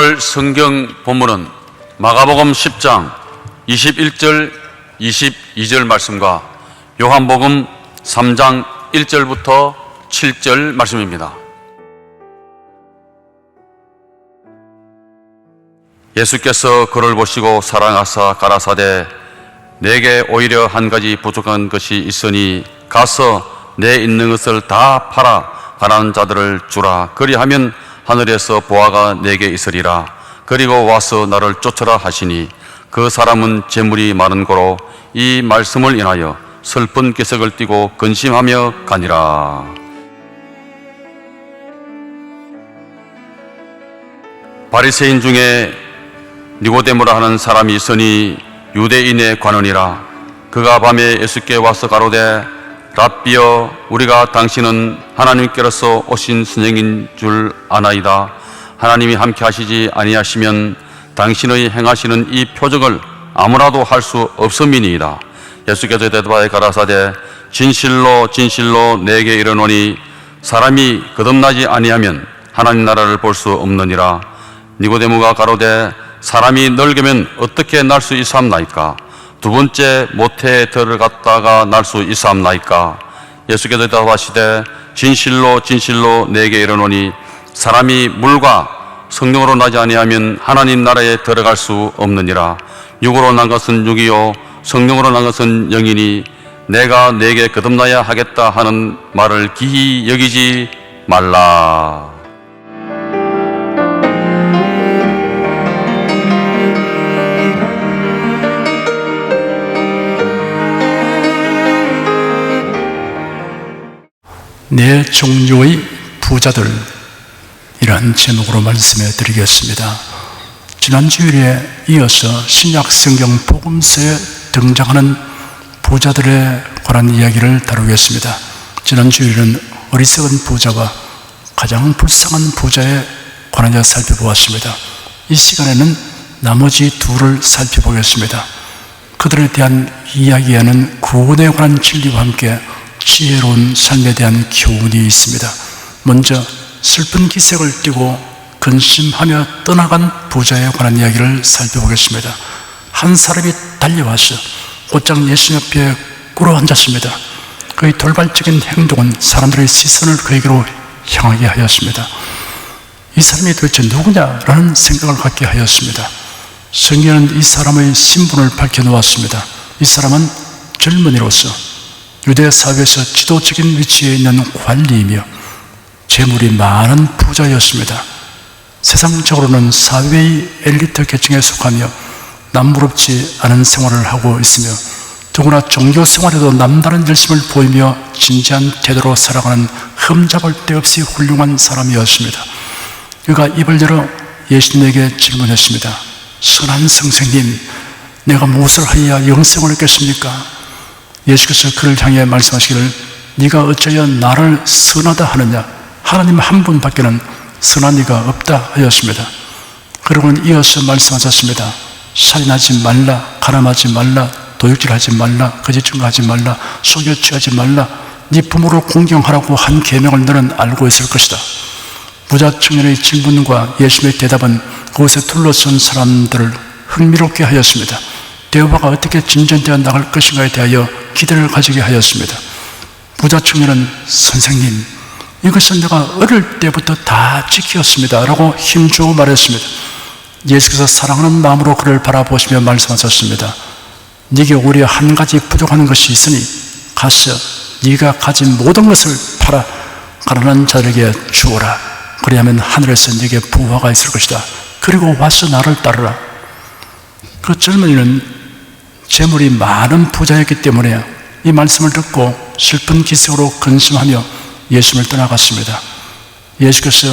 묵상할 성경 본문은 마가복음 10장 21절 22절 말씀과 요한복음 3장 1절부터 7절 말씀입니다. 예수께서 그를 보시고 사랑하사 가라사대 내게 오히려 한 가지 부족한 것이 있으니 가서 내 있는 것을 다 팔아 가난한 자들을 주라. 그리하면 하늘에서 보화가 내게 있으리라. 그리고 와서 나를 쫓으라 하시니 그 사람은 재물이 많은 고로 이 말씀을 인하여 슬픈 기색을 띠고 근심하며 가니라. 바리새인 중에 니고데모라 하는 사람이 있으니 유대인의 관원이라. 그가 밤에 예수께 와서 가로되 랍비여, 우리가 당신은 하나님께로서 오신 선생인 줄 아나이다. 하나님이 함께 하시지 아니하시면 당신의 행하시는 이 표적을 아무라도 할 수 없음이니이다. 예수께서 대답하여 가라사대 진실로 진실로 내게 이르노니 사람이 거듭나지 아니하면 하나님 나라를 볼 수 없느니라. 니고데모가 가로되 사람이 늙으면 어떻게 날 수 있사옵나이까? 두 번째 모태에 들어갔다가 날 수 있사옵나이까? 예수께서 대답하시되 진실로 진실로 내게 이르노니 사람이 물과 성령으로 나지 아니하면 하나님 나라에 들어갈 수 없느니라. 육으로 난 것은 육이요 성령으로 난 것은 영이니 내가 내게 거듭나야 하겠다 하는 말을 기히 여기지 말라. 네 종류의 부자들, 이런 제목으로 말씀해 드리겠습니다. 지난 주일에 이어서 신약 성경 복음서에 등장하는 부자들에 관한 이야기를 다루겠습니다. 지난 주일은 어리석은 부자와 가장 불쌍한 부자에 관하여 살펴보았습니다. 이 시간에는 나머지 둘을 살펴보겠습니다. 그들에 대한 이야기에는 구원에 관한 진리와 함께 지혜로운 삶에 대한 교훈이 있습니다. 먼저 슬픈 기색을 띠고 근심하며 떠나간 부자에 관한 이야기를 살펴보겠습니다. 한 사람이 달려와서 곧장 예수 옆에 꿇어 앉았습니다. 그의 돌발적인 행동은 사람들의 시선을 그에게로 향하게 하였습니다. 이 사람이 도대체 누구냐라는 생각을 갖게 하였습니다. 성경은 이 사람의 신분을 밝혀놓았습니다. 이 사람은 젊은이로서 유대 사회에서 지도적인 위치에 있는 관리이며 재물이 많은 부자였습니다. 세상적으로는 사회의 엘리트 계층에 속하며 남부럽지 않은 생활을 하고 있으며 더구나 종교 생활에도 남다른 열심을 보이며 진지한 태도로 살아가는 흠잡을 데 없이 훌륭한 사람이었습니다. 그가 입을 열어 예수님에게 질문했습니다. 선한 선생님, 내가 무엇을 하여야 영생을 얻겠습니까? 예수께서 그를 향해 말씀하시기를 네가 어찌하여 나를 선하다 하느냐? 하나님 한 분밖에는 선한 이가 없다 하였습니다. 그러고는 이어서 말씀하셨습니다. 살인하지 말라, 가늠하지 말라, 도둑질하지 말라, 거짓 증거하지 말라, 속여 취하지 말라, 네 부모를 공경하라고 한 계명을 너는 알고 있을 것이다. 부자 청년의 질문과 예수님의 대답은 그곳에 둘러선 사람들을 흥미롭게 하였습니다. 대화가 어떻게 진전되어 나갈 것인가에 대하여 기대를 가지게 하였습니다. 부자 청년은 선생님, 이것은 내가 어릴 때부터 다 지켰습니다 라고 힘주어 말했습니다. 예수께서 사랑하는 마음으로 그를 바라보시며 말씀하셨습니다. 네게 오히려 한 가지 부족한 것이 있으니 가서 네가 가진 모든 것을 팔아 가난한 자들에게 주어라. 그리하면 하늘에서 네게 부화가 있을 것이다. 그리고 와서 나를 따르라. 그 젊은이는 재물이 많은 부자였기 때문에 이 말씀을 듣고 슬픈 기색으로 근심하며 예수님을 떠나갔습니다. 예수께서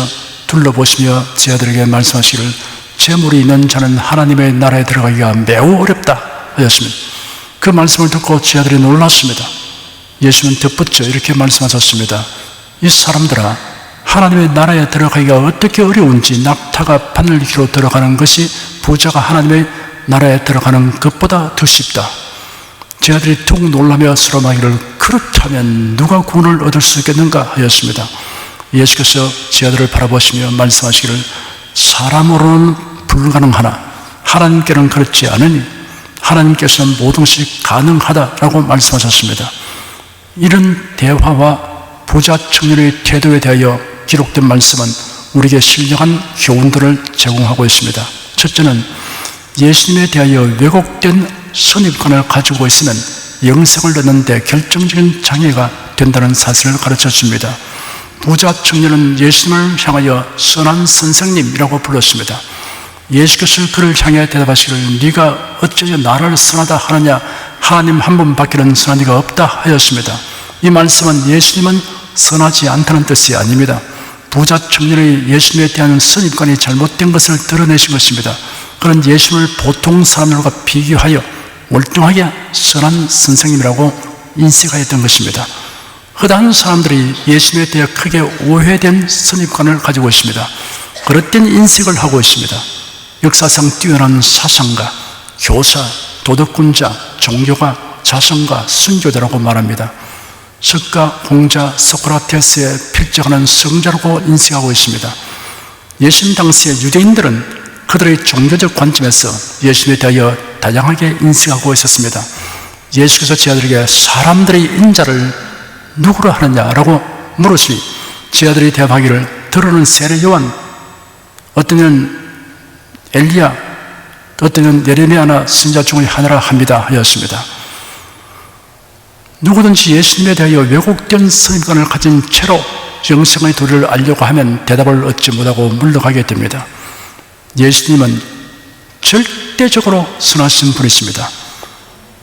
둘러보시며 제자들에게 말씀하시기를 재물이 있는 자는 하나님의 나라에 들어가기가 매우 어렵다 하였습니다. 그 말씀을 듣고 제자들이 놀랐습니다. 예수님은 덧붙여 이렇게 말씀하셨습니다. 이 사람들아, 하나님의 나라에 들어가기가 어떻게 어려운지 낙타가 바늘기로 들어가는 것이 부자가 하나님의 나라에 들어가는 것보다 더 쉽다. 제자들이 툭 놀라며 서로 말하기를 그렇다면 누가 구원을 얻을 수 있겠는가 하였습니다. 예수께서 제자들을 바라보시며 말씀하시기를 사람으로는 불가능하나 하나님께는 그렇지 않으니 하나님께서는 모든 것이 가능하다라고 말씀하셨습니다. 이런 대화와 부자 청년의 태도에 대하여 기록된 말씀은 우리에게 신령한 교훈들을 제공하고 있습니다. 첫째는 예수님에 대하여 왜곡된 선입관을 가지고 있으면 영생을 얻는 데 결정적인 장애가 된다는 사실을 가르쳐 줍니다. 부자 청년은 예수님을 향하여 선한 선생님이라고 불렀습니다. 예수께서 그를 향해 대답하시기를 네가 어찌하여 나를 선하다 하느냐, 하나님 한 분밖에는 선한 이가 없다 하였습니다. 이 말씀은 예수님은 선하지 않다는 뜻이 아닙니다. 부자 청년의 예수님에 대한 선입관이 잘못된 것을 드러내신 것입니다. 그런 예수님을 보통 사람들과 비교하여 월등하게 선한 선생님이라고 인식하였던 것입니다. 허다한 사람들이 예수님에 대해 크게 오해된 선입관을 가지고 있습니다. 그릇된 인식을 하고 있습니다. 역사상 뛰어난 사상가, 교사, 도덕군자, 종교가, 자성가, 순교자라고 말합니다. 석가, 홍자, 소크라테스에 필적하는 성자라고 인식하고 있습니다. 예수님 당시의 유대인들은 그들의 종교적 관점에서 예수님에 대하여 다양하게 인식하고 있었습니다. 예수께서 제자들에게 사람들의 인자를 누구로 하느냐라고 물으시니 제자들이 대답하기를 들어는 세례 요한, 어떤 이는 엘리야, 어떤 이는 예레미야나 선지자 중의 하나라 합니다 하였습니다. 누구든지 예수님에 대하여 왜곡된 선입관을 가진 채로 영생의 도리를 알려고 하면 대답을 얻지 못하고 물러가게 됩니다. 예수님은 절대적으로 선하신 분이십니다.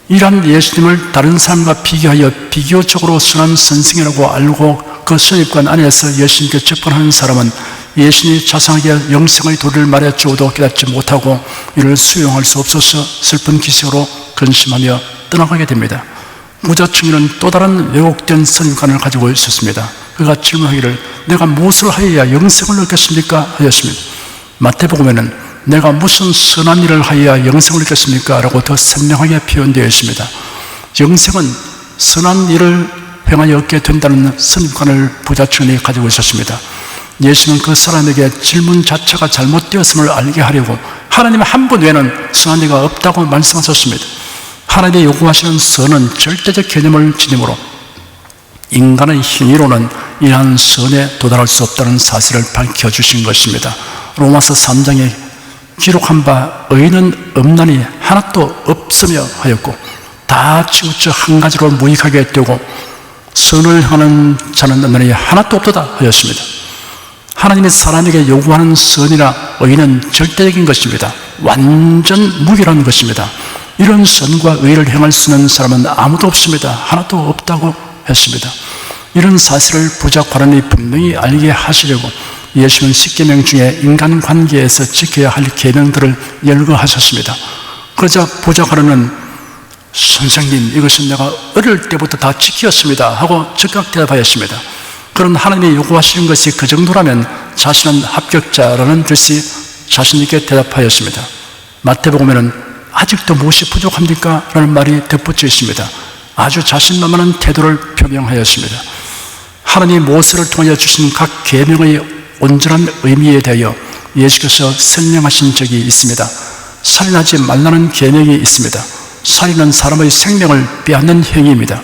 이러한 예수님을 다른 사람과 비교하여 비교적으로 선한 선생이라고 알고 그 선입관 안에서 예수님께 접근하는 사람은 예수님이 자상하게 영생의 도리를 말해주어도 깨닫지 못하고 이를 수용할 수 없어서 슬픈 기색으로 근심하며 떠나가게 됩니다. 부자 청년은 또 다른 왜곡된 선입관을 가지고 있었습니다. 그가 질문하기를 내가 무엇을 하여야 영생을 얻겠습니까? 하였습니다. 마태복음에는 내가 무슨 선한 일을 하여야 영생을 얻겠습니까? 라고 더 선명하게 표현되어 있습니다. 영생은 선한 일을 행하여 얻게 된다는 선입관을 부자 청년이 가지고 있었습니다. 예수는 그 사람에게 질문 자체가 잘못되었음을 알게 하려고 하나님 한 분 외에는 선한 이가 없다고 말씀하셨습니다. 하나님이 요구하시는 선은 절대적 개념을 지니므로 인간의 행위로는 이러한 선에 도달할 수 없다는 사실을 밝혀주신 것입니다. 로마서 3장에 기록한 바 의인은 없나니 하나도 없으며 하였고 다 치우쳐 한 가지로 무익하게 되고 선을 행하는 자는 없나니 하나도 없도다 하였습니다. 하나님이 사람에게 요구하는 선이나 의는 절대적인 것입니다. 완전 무결한 것입니다. 이런 선과 의를 행할 수 있는 사람은 아무도 없습니다. 하나도 없다고 했습니다. 이런 사실을 부자 관원이 분명히 알게 하시려고 예수는 10계명 중에 인간관계에서 지켜야 할 계명들을 열거하셨습니다. 그러자 부자 관원은 선생님, 이것은 내가 어릴 때부터 다 지켰습니다 하고 즉각 대답하였습니다. 그런 하나님이 요구하시는 것이 그 정도라면 자신은 합격자라는 듯이 자신 있게 대답하였습니다. 마태복음에는 아직도 무엇이 부족합니까? 라는 말이 덧붙여 있습니다. 아주 자신만만한 태도를 표명하였습니다. 하나님이 모세를 통하여 주신 각 계명의 온전한 의미에 대하여 예수께서 설명하신 적이 있습니다. 살인하지 말라는 계명이 있습니다. 살인은 사람의 생명을 빼앗는 행위입니다.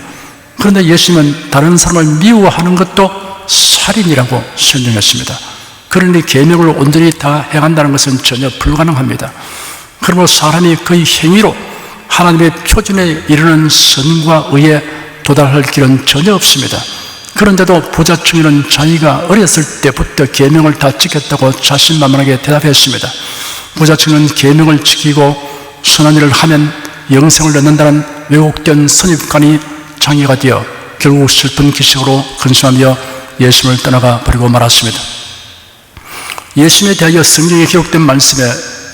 그런데 예수님은 다른 사람을 미워하는 것도 살인이라고 설명했습니다. 그러니 계명을 온전히 다 행한다는 것은 전혀 불가능합니다. 그러므로 사람이 그의 행위로 하나님의 표준에 이르는 선과 의에 도달할 길은 전혀 없습니다. 그런데도 부자 청년은 자기가 어렸을 때부터 계명을 다 지켰다고 자신만만하게 대답했습니다. 부자 청년은 계명을 지키고 선한 일을 하면 영생을 얻는다는 왜곡된 선입관이 장애가 되어 결국 슬픈 기색으로 근심하며 예수님을 떠나가 버리고 말았습니다. 예수님에 대하여 성경에 기록된 말씀에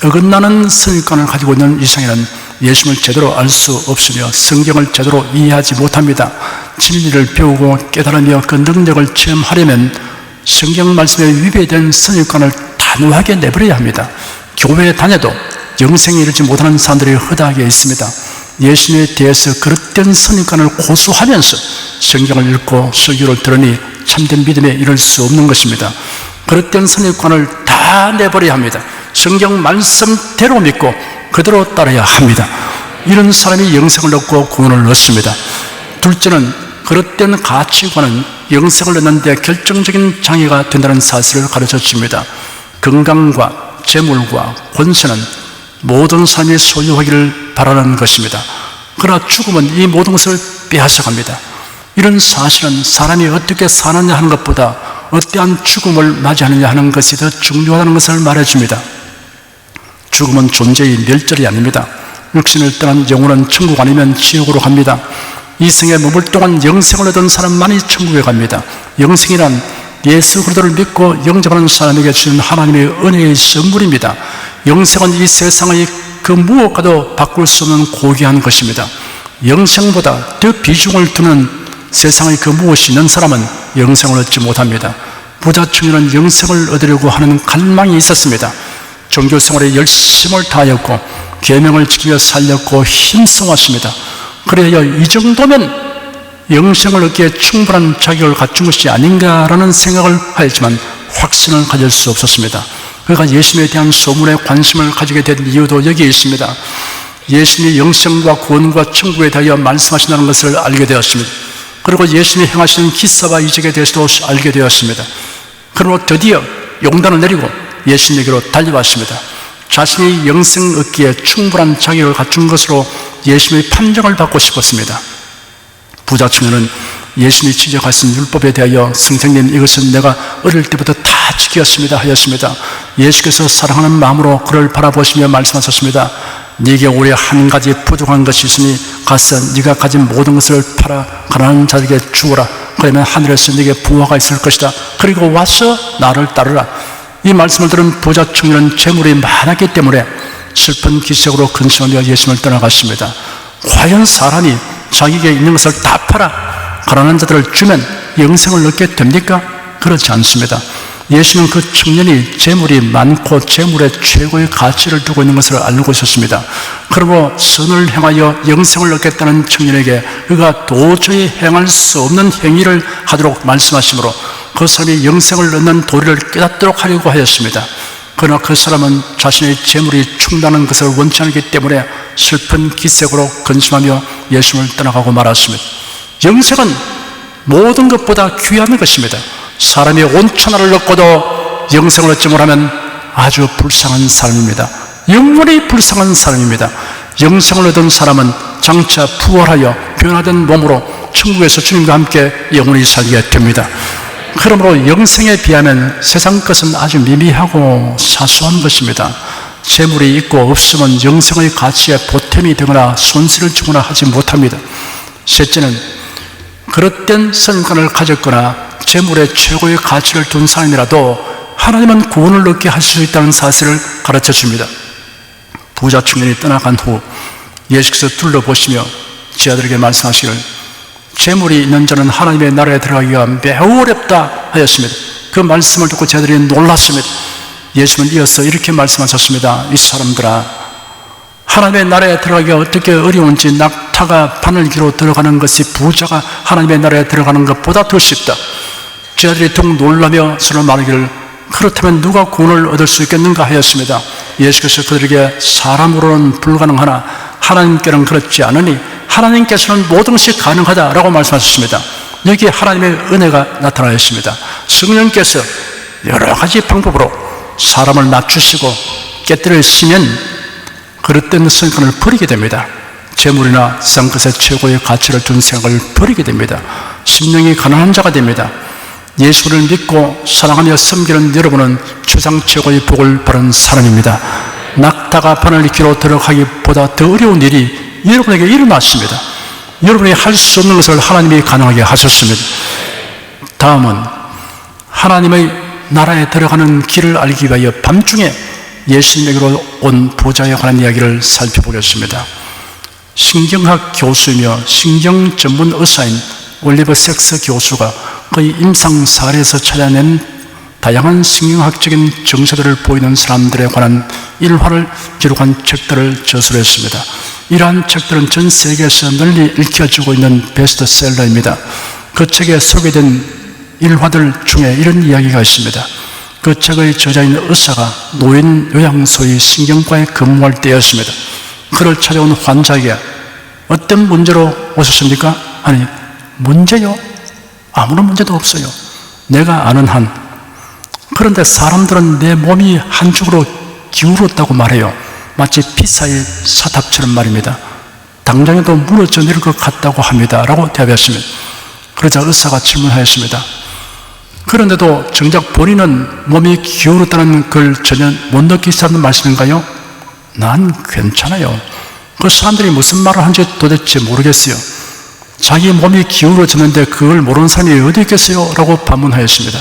어긋나는 선입관을 가지고 있는 이상에는 예수님을 제대로 알 수 없으며 성경을 제대로 이해하지 못합니다. 진리를 배우고 깨달으며 그 능력을 체험하려면 성경 말씀에 위배된 선입관을 단호하게 내버려야 합니다. 교회에 다녀도 영생에 이르지 못하는 사람들이 허다하게 있습니다. 예수님에 대해서 그릇된 선입관을 고수하면서 성경을 읽고 설교를 들으니 참된 믿음에 이를 수 없는 것입니다. 그릇된 선입관을 다 내버려야 합니다. 성경 말씀대로 믿고 그대로 따라야 합니다. 이런 사람이 영생을 얻고 구원을 얻습니다. 둘째는 그릇된 가치관은 영생을 얻는 데 결정적인 장애가 된다는 사실을 가르쳐 줍니다. 건강과 재물과 권세는 모든 사람이 소유하기를 바라는 것입니다. 그러나 죽음은 이 모든 것을 빼앗아갑니다. 이런 사실은 사람이 어떻게 사느냐 하는 것보다 어떠한 죽음을 맞이하느냐 하는 것이 더 중요하다는 것을 말해줍니다. 죽음은 존재의 멸절이 아닙니다. 육신을 떠난 영혼은 천국 아니면 지옥으로 갑니다. 이 생에 머물 동안 영생을 얻은 사람만이 천국에 갑니다. 영생이란 예수 그리스도를 믿고 영접하는 사람에게 주는 하나님의 은혜의 선물입니다. 영생은 이 세상의 그 무엇과도 바꿀 수 없는 고귀한 것입니다. 영생보다 더 비중을 두는 세상의 그 무엇이 있는 사람은 영생을 얻지 못합니다. 부자 청년은 영생을 얻으려고 하는 갈망이 있었습니다. 종교생활에 열심을 다하였고 계명을 지키며 살렸고 힘써왔습니다. 그래야 이 정도면 영생을 얻기에 충분한 자격을 갖춘 것이 아닌가라는 생각을 하였지만 확신을 가질 수 없었습니다. 그가 예수님에 대한 소문에 관심을 가지게 된 이유도 여기에 있습니다. 예수님이 영생과 구원과 천국에 대하여 말씀하신다는 것을 알게 되었습니다. 그리고 예수님이 행하시는 기사와 이적에 대해서도 알게 되었습니다. 그리고 드디어 용단을 내리고 예수님에게로 달려왔습니다. 자신이 영생 얻기에 충분한 자격을 갖춘 것으로 예수님의 판정을 받고 싶었습니다. 부자 청년은 예수님이 지적하신 율법에 대하여 선생님 이것은 내가 어릴 때부터 다 지켰습니다 하였습니다. 예수께서 사랑하는 마음으로 그를 바라보시며 말씀하셨습니다. 네게 올해 한 가지 부족한 것이 있으니 가서 네가 가진 모든 것을 팔아 가난한 자에게 주어라. 그러면 하늘에서 네게 부화가 있을 것이다. 그리고 와서 나를 따르라. 이 말씀을 들은 부자 청년은 재물이 많았기 때문에 슬픈 기색으로 근심하며 예수님을 떠나갔습니다. 과연 사람이 자기에게 있는 것을 다 팔아 가난한 자들을 주면 영생을 얻게 됩니까? 그렇지 않습니다. 예수는 그 청년이 재물이 많고 재물에 최고의 가치를 두고 있는 것을 알고 있었습니다. 그러므로 선을 행하여 영생을 얻겠다는 청년에게 그가 도저히 행할 수 없는 행위를 하도록 말씀하시므로 그 사람이 영생을 얻는 도리를 깨닫도록 하려고 하였습니다. 그러나 그 사람은 자신의 재물이 충당하는 것을 원치 않기 때문에 슬픈 기색으로 근심하며 예수님을 떠나가고 말았습니다. 영생은 모든 것보다 귀한 것입니다. 사람이 온 천하를 얻고도 영생을 얻지 못하면 아주 불쌍한 사람입니다. 영원히 불쌍한 사람입니다. 영생을 얻은 사람은 장차 부활하여 변화된 몸으로 천국에서 주님과 함께 영원히 살게 됩니다. 그러므로 영생에 비하면 세상 것은 아주 미미하고 사소한 것입니다. 재물이 있고 없으면 영생의 가치에 보탬이 되거나 손실을 주거나 하지 못합니다. 셋째는 그릇된 선관을 가졌거나 재물에 최고의 가치를 둔 사람이라도 하나님은 구원을 얻게 하실 수 있다는 사실을 가르쳐 줍니다. 부자 청년이 떠나간 후 예수께서 둘러보시며 제자들에게 말씀하시기를 재물이 있는 자는 하나님의 나라에 들어가기가 매우 어렵다 하였습니다. 그 말씀을 듣고 제자들이 놀랐습니다. 예수님은 이어서 이렇게 말씀하셨습니다. 이 사람들아, 하나님의 나라에 들어가기가 어떻게 어려운지 낙타가 바늘기로 들어가는 것이 부자가 하나님의 나라에 들어가는 것보다 더 쉽다. 제자들이 더욱 놀라며 서로 말하기를 그렇다면 누가 구원을 얻을 수 있겠는가 하였습니다. 예수께서 그들에게 사람으로는 불가능하나 하나님께는 그렇지 않으니 하나님께서는 모든 것이 가능하다라고 말씀하셨습니다. 여기에 하나님의 은혜가 나타나였습니다. 성령께서 여러 가지 방법으로 사람을 낮추시고 깨뜨리시면 그릇된 생각을 버리게 됩니다. 재물이나 세상 것의 최고의 가치를 둔 생각을 버리게 됩니다. 심령이 가난한 자가 됩니다. 예수를 믿고 사랑하며 섬기는 여러분은 최상 최고의 복을 받은 사람입니다. 낙타가 바늘기로 들어가기보다 더 어려운 일이 여러분에게 일어났습니다. 여러분이 할 수 없는 것을 하나님이 가능하게 하셨습니다. 다음은 하나님의 나라에 들어가는 길을 알기 위하여 밤중에 예수님에게로 온 부자에 관한 이야기를 살펴보겠습니다. 신경학 교수이며 신경 전문 의사인 올리버 섹스 교수가 그의 임상 사례에서 찾아낸 다양한 신경학적인 정서들을 보이는 사람들에 관한 일화를 기록한 책들을 저술했습니다. 이러한 책들은 전 세계에서 널리 읽혀지고 있는 베스트셀러입니다. 그 책에 소개된 일화들 중에 이런 이야기가 있습니다. 그 책의 저자인 의사가 노인 요양소의 신경과에 근무할 때였습니다. 그를 찾아온 환자에게 어떤 문제로 오셨습니까? 아니, 문제요? 아무런 문제도 없어요. 내가 아는 한. 그런데 사람들은 내 몸이 한쪽으로 기울었다고 말해요. 마치 피사의 사탑처럼 말입니다. 당장에도 무너져 내릴 것 같다고 합니다. 라고 대답했습니다. 그러자 의사가 질문하였습니다. 그런데도 정작 본인은 몸이 기울었다는 걸 전혀 못 느끼시다는 말씀인가요? 난 괜찮아요. 그 사람들이 무슨 말을 하는지 도대체 모르겠어요. 자기 몸이 기울어졌는데 그걸 모르는 사람이 어디 있겠어요? 라고 반문하였습니다.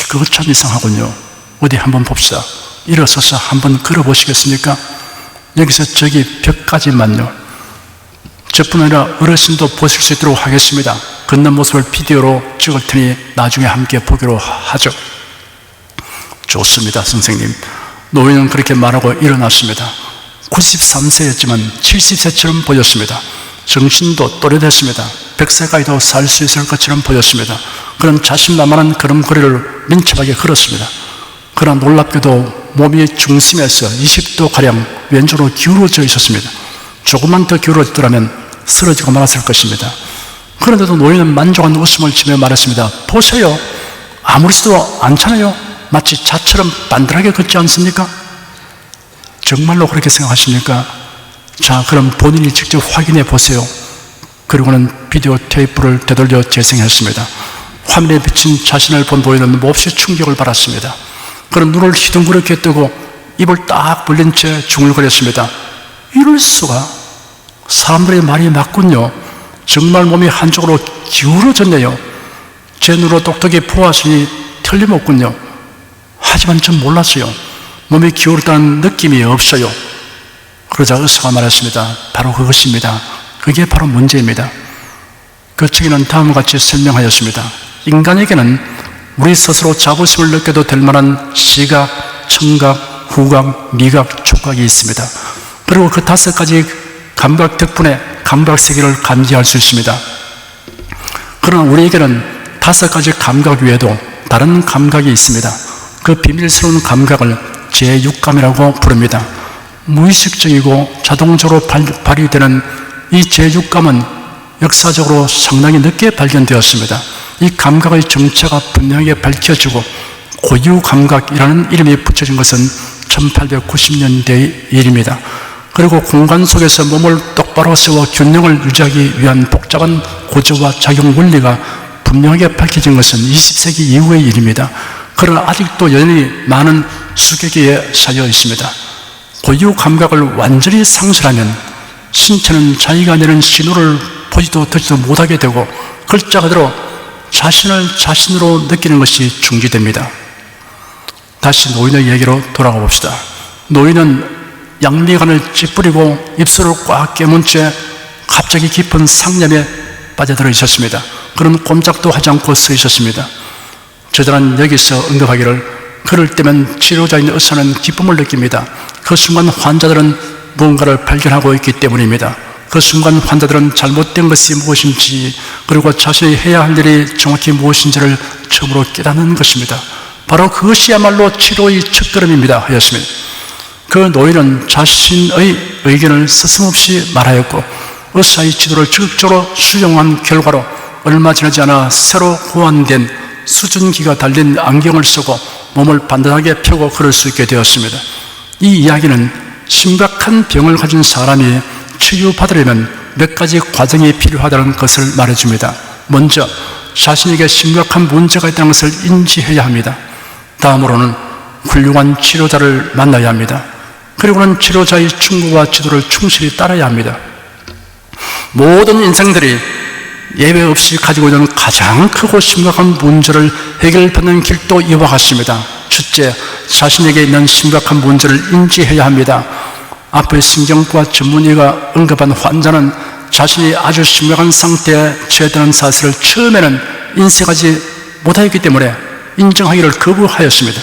그거 참 이상하군요. 어디 한번 봅시다. 일어서서 한번 걸어보시겠습니까? 여기서 저기 벽까지만요. 저뿐 아니라 어르신도 보실 수 있도록 하겠습니다. 걷는 모습을 비디오로 찍을 테니 나중에 함께 보기로 하죠. 좋습니다, 선생님. 노인은 그렇게 말하고 일어났습니다. 93세였지만 70세처럼 보였습니다. 정신도 또렷했습니다. 100세까지도 살 수 있을 것처럼 보였습니다. 그런 자신만만한 걸음걸이를 민첩하게 걸었습니다. 그러나 놀랍게도 몸이 중심에서 20도가량 왼쪽으로 기울어져 있었습니다. 조금만 더 기울어졌더라면 쓰러지고 말았을 것입니다. 그런데도 노인은 만족한 웃음을 지며 말했습니다. 보세요. 아무렇지도 않잖아요. 마치 자처럼 반듯하게 걷지 않습니까? 정말로 그렇게 생각하십니까? 자, 그럼 본인이 직접 확인해 보세요. 그리고는 비디오 테이프를 되돌려 재생했습니다. 화면에 비친 자신을 본 노인은 몹시 충격을 받았습니다. 그런 눈을 희둥그렇게 뜨고 입을 딱 벌린 채 중얼거렸습니다. 이럴 수가. 사람들의 말이 맞군요. 정말 몸이 한쪽으로 기울어졌네요. 제 눈으로 똑똑히 보았으니 틀림없군요. 하지만 전 몰랐어요. 몸이 기울었다는 느낌이 없어요. 그러자 의사가 말했습니다. 바로 그것입니다. 그게 바로 문제입니다. 그 책에는 다음과 같이 설명하였습니다. 인간에게는 우리 스스로 자부심을 느껴도 될 만한 시각, 청각, 후각, 미각, 촉각이 있습니다. 그리고 그 5가지 감각 덕분에 감각 세계를 감지할 수 있습니다. 그러나 우리에게는 5가지 감각 외에도 다른 감각이 있습니다. 그 비밀스러운 감각을 제6감이라고 부릅니다. 무의식적이고 자동적으로 발휘되는 이 제6감은 역사적으로 상당히 늦게 발견되었습니다. 이 감각의 정체가 분명하게 밝혀지고 고유감각이라는 이름이 붙여진 것은 1890년대의 일입니다. 그리고 공간 속에서 몸을 똑바로 세워 균형을 유지하기 위한 복잡한 구조와 작용 원리가 분명하게 밝혀진 것은 20세기 이후의 일입니다. 그러나 아직도 여전히 많은 수계기에 쌓여 있습니다. 고유 감각을 완전히 상실하면 신체는 자기가 내는 신호를 보지도 듣지도 못하게 되고 글자 그대로 자신을 자신으로 느끼는 것이 중지됩니다. 다시 노인의 얘기로 돌아가 봅시다. 노인은 양미간을 찌푸리고 입술을 꽉 깨문 채 갑자기 깊은 상념에 빠져들어 있었습니다. 그는 꼼짝도 하지 않고 서 있었습니다. 저자는 여기서 언급하기를 그럴 때면 치료자인 의사는 기쁨을 느낍니다. 그 순간 환자들은 무언가를 발견하고 있기 때문입니다. 그 순간 환자들은 잘못된 것이 무엇인지 그리고 자신이 해야 할 일이 정확히 무엇인지를 처음으로 깨닫는 것입니다. 바로 그것이야말로 치료의 첫걸음입니다 하였습니다. 그 노인은 자신의 의견을 서슴없이 말하였고 의사의 지도를 적극적으로 수용한 결과로 얼마 지나지 않아 새로 호환된 수증기가 달린 안경을 쓰고 몸을 반듯하게 펴고 걸을 수 있게 되었습니다. 이 이야기는 심각한 병을 가진 사람이 치유받으려면 몇 가지 과정이 필요하다는 것을 말해줍니다. 먼저 자신에게 심각한 문제가 있다는 것을 인지해야 합니다. 다음으로는 훌륭한 치료자를 만나야 합니다. 그리고는 치료자의 충고와 지도를 충실히 따라야 합니다. 모든 인생들이 예외 없이 가지고 있는 가장 크고 심각한 문제를 해결받는 길도 이와 같습니다. 첫째, 자신에게 있는 심각한 문제를 인지해야 합니다. 앞의 신경과 전문의가 언급한 환자는 자신이 아주 심각한 상태에 처해드는 사실을 처음에는 인식하지 못하였기 때문에 인정하기를 거부하였습니다.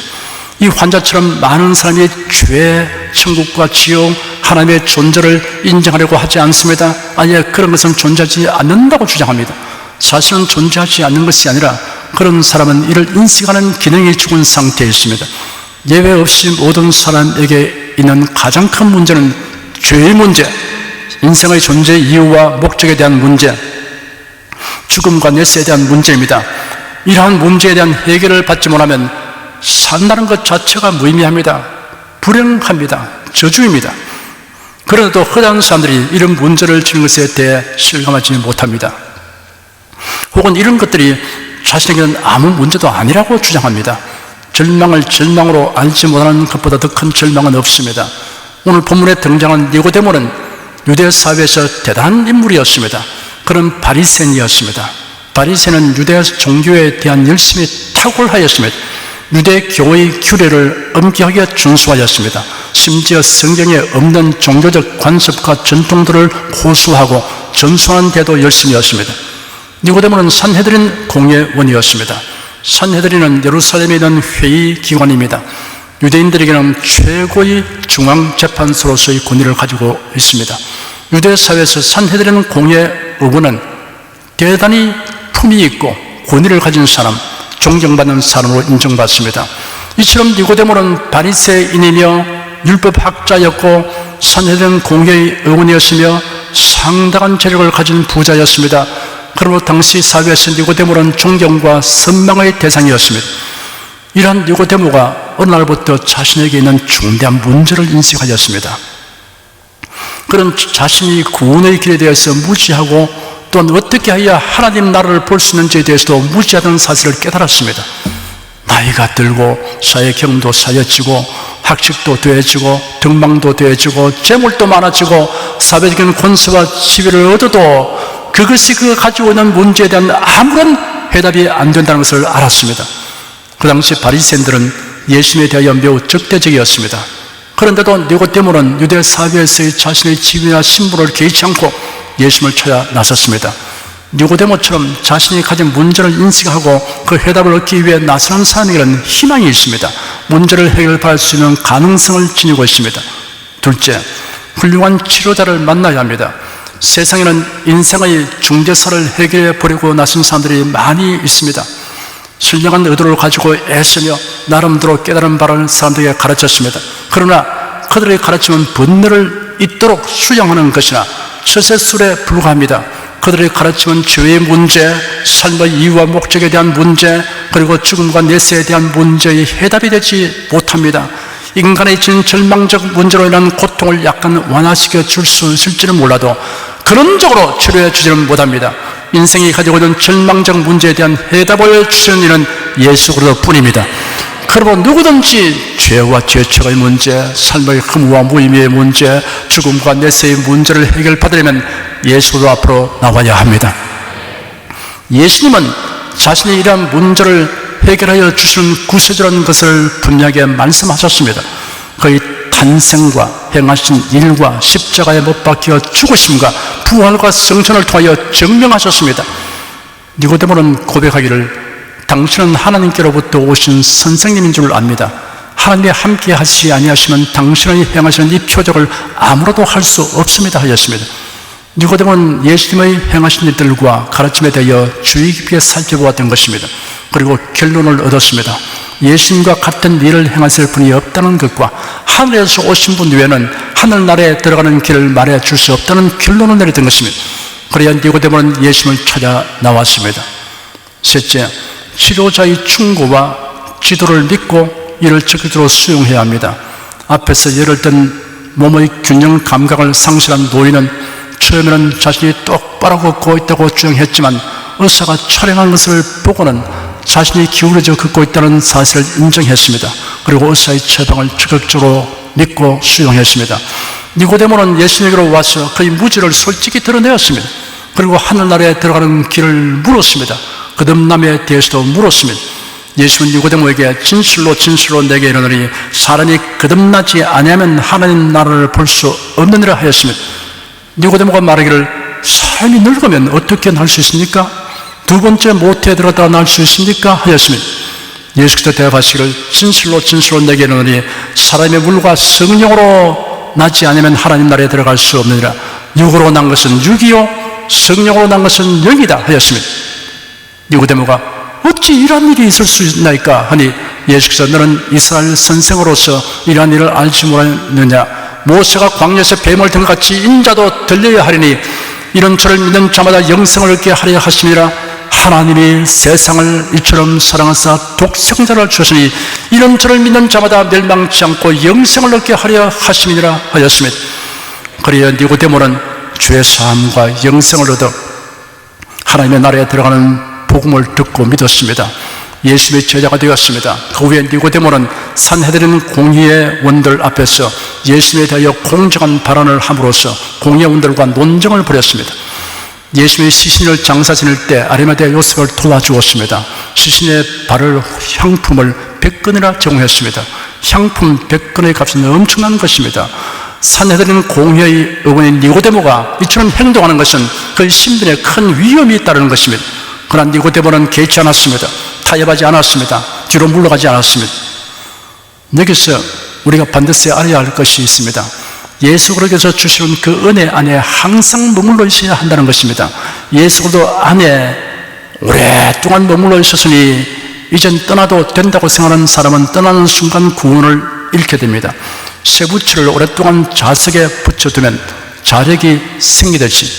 이 환자처럼 많은 사람이 죄, 천국과 지옥, 하나님의 존재를 인정하려고 하지 않습니다. 아예 그런 것은 존재하지 않는다고 주장합니다. 사실은 존재하지 않는 것이 아니라 그런 사람은 이를 인식하는 기능이 죽은 상태에 있습니다. 예외 없이 모든 사람에게 있는 가장 큰 문제는 죄의 문제, 인생의 존재 이유와 목적에 대한 문제, 죽음과 내세에 대한 문제입니다. 이러한 문제에 대한 해결을 받지 못하면 산다는 것 자체가 무의미합니다. 불행합니다. 저주입니다. 그런데도 허다한 사람들이 이런 문제를 지는 것에 대해 실감하지 못합니다. 혹은 이런 것들이 자신에게는 아무 문제도 아니라고 주장합니다. 절망을 절망으로 알지 못하는 것보다 더 큰 절망은 없습니다. 오늘 본문에 등장한 니고데모는 유대 사회에서 대단한 인물이었습니다. 그는 바리새인이었습니다. 바리새인은 유대 종교에 대한 열심이 탁월하였습니다. 유대 교의 규례를 엄격하게 준수하였습니다. 심지어 성경에 없는 종교적 관습과 전통들을 고수하고 전수하는 데도 열심이었습니다. 니고데모는 산헤드린 공회원이었습니다. 산헤드린은 예루살렘에 있는 회의기관입니다. 유대인들에게는 최고의 중앙재판소로서의 권위를 가지고 있습니다. 유대사회에서 산헤드린 공회의원은 대단히 품위 있고 권위를 가진 사람, 존경받는 사람으로 인정받습니다. 이처럼 니고데모는 바리새인이며 율법학자였고 산헤드린 공회의 의원이었으며 상당한 재력을 가진 부자였습니다. 그러므로 당시 사회에서 니고데모는 존경과 선망의 대상이었습니다. 이러한 니고데모가 어느 날부터 자신에게 있는 중대한 문제를 인식하였습니다. 그는 자신이 구원의 길에 대해서 무지하고 또한 어떻게 해야 하나님 나라를 볼 수 있는지에 대해서도 무지하다는 사실을 깨달았습니다. 나이가 들고 사회 경험도 쌓여지고 학식도 더해지고 등망도 더해지고 재물도 많아지고 사회적인 권세와 지위를 얻어도 그것이 그가 가지고 있는 문제에 대한 아무런 해답이 안 된다는 것을 알았습니다. 그 당시 바리새인들은 예수님에 대하여 매우 적대적이었습니다. 그런데도 니고데모는 유대 사회에서의 자신의 지위나 신분을 개의치 않고 예수님을 찾아 나섰습니다. 니고데모처럼 자신이 가진 문제를 인식하고 그 해답을 얻기 위해 나서는 사람에게는 희망이 있습니다. 문제를 해결할 수 있는 가능성을 지니고 있습니다. 둘째, 훌륭한 치료자를 만나야 합니다. 세상에는 인생의 중대사를 해결해 보려고 나선 사람들이 많이 있습니다. 신령한 의도를 가지고 애쓰며 나름대로 깨달은 바를 사람들에게 가르쳤습니다. 그러나 그들의 가르침은 번뇌를 잇도록 수용하는 것이나 처세술에 불과합니다. 그들의 가르침은 죄의 문제, 삶의 이유와 목적에 대한 문제, 그리고 죽음과 내세에 대한 문제의 해답이 되지 못합니다. 인간의 진 절망적 문제로 인한 고통을 약간 완화시켜 줄 수 있을지는 몰라도 근원적으로 치료해 주지는 못합니다. 인생이 가지고 있는 절망적 문제에 대한 해답을 주시는 이는 예수 그리스도 뿐입니다. 그러므로 누구든지 죄와 죄책의 문제, 삶의 허무와 무의미의 문제, 죽음과 내세의 문제를 해결받으려면 예수 그리스도 앞으로 나와야 합니다. 예수님은 자신이 이러한 문제를 해결하여 주시는 구세주라는 것을 분명하게 말씀하셨습니다. 그의 탄생과 행하신 일과 십자가에 못 박혀 죽으심과 부활과 성천을 통하여 증명하셨습니다. 니고데모는 고백하기를 당신은 하나님께로부터 오신 선생님인 줄 압니다. 하나님이 함께 하시지 아니하시면 당신의 행하시는 이 표적을 아무로도 할 수 없습니다 하였습니다. 니고데모는 예수님의 행하신 일들과 가르침에 대하여 주의 깊게 살펴보았던 것입니다. 그리고 결론을 얻었습니다. 예수님과 같은 일을 행하실 분이 없다는 것과 하늘에서 오신 분 외에는 하늘나라에 들어가는 길을 말해 줄 수 없다는 결론을 내렸던 것입니다. 그래야 니고데모는 예수님을 찾아 나왔습니다. 셋째, 치료자의 충고와 지도를 믿고 이를 적극적으로 수용해야 합니다. 앞에서 예를 든 몸의 균형 감각을 상실한 노인은 처음에는 자신이 똑바로 걷고 있다고 주장했지만 의사가 촬영한 것을 보고는 자신이 기울어져 걷고 있다는 사실을 인정했습니다. 그리고 의사의 처방을 적극적으로 믿고 수용했습니다. 니고데모는 예수님에게로 와서 그의 무지를 솔직히 드러내었습니다. 그리고 하늘나라에 들어가는 길을 물었습니다. 거듭남에 대해서도 물었습니다. 예수는 니고데모에게 진실로 진실로 내게 이르노니 사람이 거듭나지 아니하면 하나님 나라를 볼 수 없느니라 하였습니다. 니고데모가 말하기를 사람이 늙으면 어떻게 날 수 있습니까? 두 번째 모태에 들어갔다가 날 수 있습니까? 하였습니다. 예수께서 대답하시기를 진실로 진실로 내게 이르노니 사람의 물과 성령으로 나지 않으면 하나님 나라에 들어갈 수 없느니라. 육으로 난 것은 육이요 성령으로 난 것은 영이다 하였습니다. 니고데모가 어찌 이러한 일이 있을 수 있나이까 하니 예수께서 너는 이스라엘 선생으로서 이러한 일을 알지 못하느냐. 모세가 광야에서 뱀을 든 것 같이 인자도 들려야 하리니 이런 저를 믿는 자마다 영생을 얻게 하려 하심이라. 하나님이 세상을 이처럼 사랑하사 독생자를 주셨으니 이런 저를 믿는 자마다 멸망치 않고 영생을 얻게 하려 하심이니라 하였습니다. 그리하여 니고데모는 죄 사함과 영생을 얻어 하나님의 나라에 들어가는 복음을 듣고 믿었습니다. 예수의 제자가 되었습니다. 그 후에 니고데모는 산헤드린 공의의 원들 앞에서 예수에 대하여 공정한 발언을 함으로써 공의의 원들과 논쟁을 벌였습니다. 예수의 시신을 장사 지낼 때 아리마tea 요셉을 도와주었습니다. 시신의 발을 향품을 100건이나 제공했습니다. 향품 100건의 값은 엄청난 것입니다. 산헤드린 공회의 의원인 니고데모가 이처럼 행동하는 것은 그 신분에 큰 위험이 있다는 것입니다. 그러나 니고데모는 개의치 않았습니다. 타협하지 않았습니다. 뒤로 물러가지 않았습니다. 여기서 우리가 반드시 알아야 할 것이 있습니다. 예수 그리스도께서 주시는 그 은혜 안에 항상 머물러 있어야 한다는 것입니다. 예수 그리스도 안에 오랫동안 머물러 있었으니 이젠 떠나도 된다고 생각하는 사람은 떠나는 순간 구원을 잃게 됩니다. 쇠붙이를 오랫동안 자석에 붙여두면 자력이 생기듯이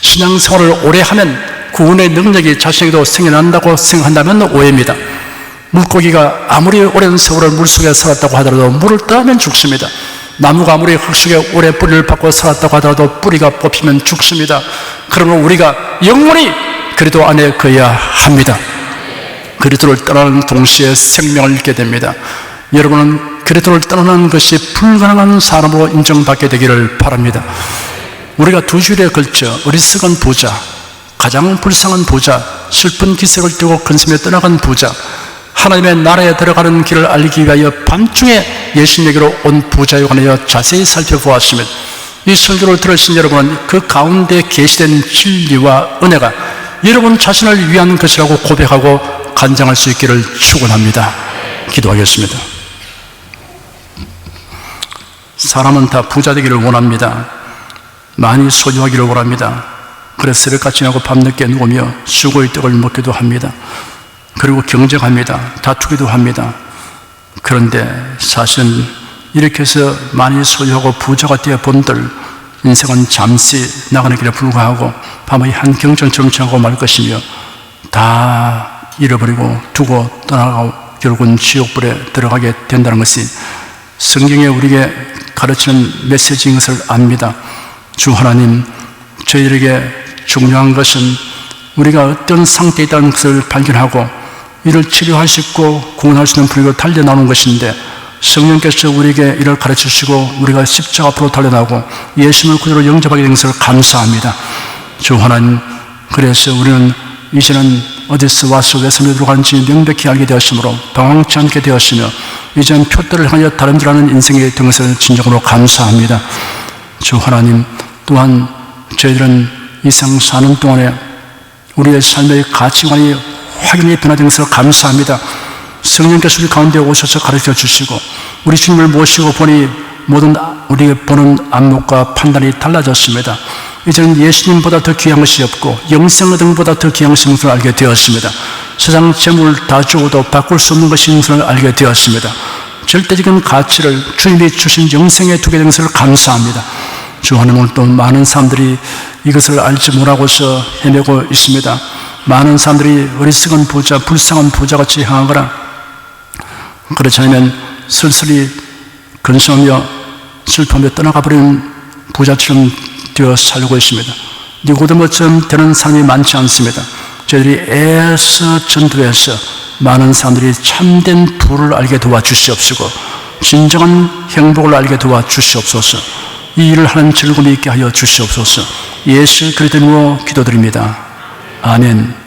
신앙생활을 오래 하면 구원의 능력이 자신에게도 생겨난다고 생각한다면 오해입니다. 물고기가 아무리 오랜 세월을 물속에 살았다고 하더라도 물을 떠나면 죽습니다. 나무가 아무리 흙속에 오래 뿌리를 받고 살았다고 하더라도 뿌리가 뽑히면 죽습니다. 그러면 우리가 영원히 그리스도 안에 거해야 합니다. 그리스도를 떠나는 동시에 생명을 잃게 됩니다. 여러분은 그리스도를 떠나는 것이 불가능한 사람으로 인정받게 되기를 바랍니다. 우리가 두 주일에 걸쳐 어리석은 부자, 가장 불쌍한 부자, 슬픈 기색을 띠고 근심에 떠나간 부자, 하나님의 나라에 들어가는 길을 알기 위하여 밤중에 예수님에게로 온 부자에 관하여 자세히 살펴보았습니다. 이 설교를 들으신 여러분은 그 가운데 계시된 진리와 은혜가 여러분 자신을 위한 것이라고 고백하고 간증할 수 있기를 축원합니다. 기도하겠습니다. 사람은 다 부자 되기를 원합니다. 많이 소유하기를 원합니다. 그래서 새벽같이 하고 밤늦게 누우며 수고의 떡을 먹기도 합니다. 그리고 경쟁합니다. 다투기도 합니다. 그런데 사실은 이렇게 해서 많이 소유하고 부자가 되어 본들 인생은 잠시 나가는 길에 불과하고 밤의 한 경전처럼 지나고 말 것이며 다 잃어버리고 두고 떠나가고 결국은 지옥불에 들어가게 된다는 것이 성경에 우리에게 가르치는 메시지인 것을 압니다. 주 하나님, 저희들에게 중요한 것은 우리가 어떤 상태에 있다는 것을 발견하고 이를 치료하시고 구원할 수 있는 분위기로 달려나오는 것인데 성령께서 우리에게 이를 가르치시고 우리가 십자가 앞으로 달려나오고 예수님을 그대로 영접하게 된 것을 감사합니다. 주 하나님, 그래서 우리는 이제는 어디서 와서 왜 섬에 들어가는지 명백히 알게 되었으므로 방황치 않게 되었으며 이제는 표대를 향하여 다른 줄 아는 인생이 된 것을 진정으로 감사합니다. 주 하나님, 또한 저희들은 이 생 사는 동안에 우리의 삶의 가치관이 확연히 변화된 것을 감사합니다. 성령께서 우리 가운데 오셔서 가르쳐 주시고 우리 주님을 모시고 보니 모든 우리가 보는 안목과 판단이 달라졌습니다. 이제는 예수님보다 더 귀한 것이 없고 영생의 등보다 더 귀한 것인 것을 알게 되었습니다. 세상 재물 다 주고도 바꿀 수 없는 것인 것을 알게 되었습니다. 절대적인 가치를 주님이 주신 영생에 두게 된 것을 감사합니다. 주 하나님, 오늘 또 많은 사람들이 이것을 알지 못하고서 헤매고 있습니다. 많은 사람들이 어리석은 부자, 불쌍한 부자같이 향하거나 그렇지 않으면 슬슬이 근심하며 슬퍼하며 떠나가 버리는 부자처럼 되어 살고 있습니다. 니고데모처럼 되는 사람이 많지 않습니다. 저희들이 애써 전도해서 많은 사람들이 참된 부를 알게 도와주시옵시고 진정한 행복을 알게 도와주시옵소서. 이 일을 하는 즐거움이 있게 하여 주시옵소서. 예수 그리스도로 기도드립니다. 아멘.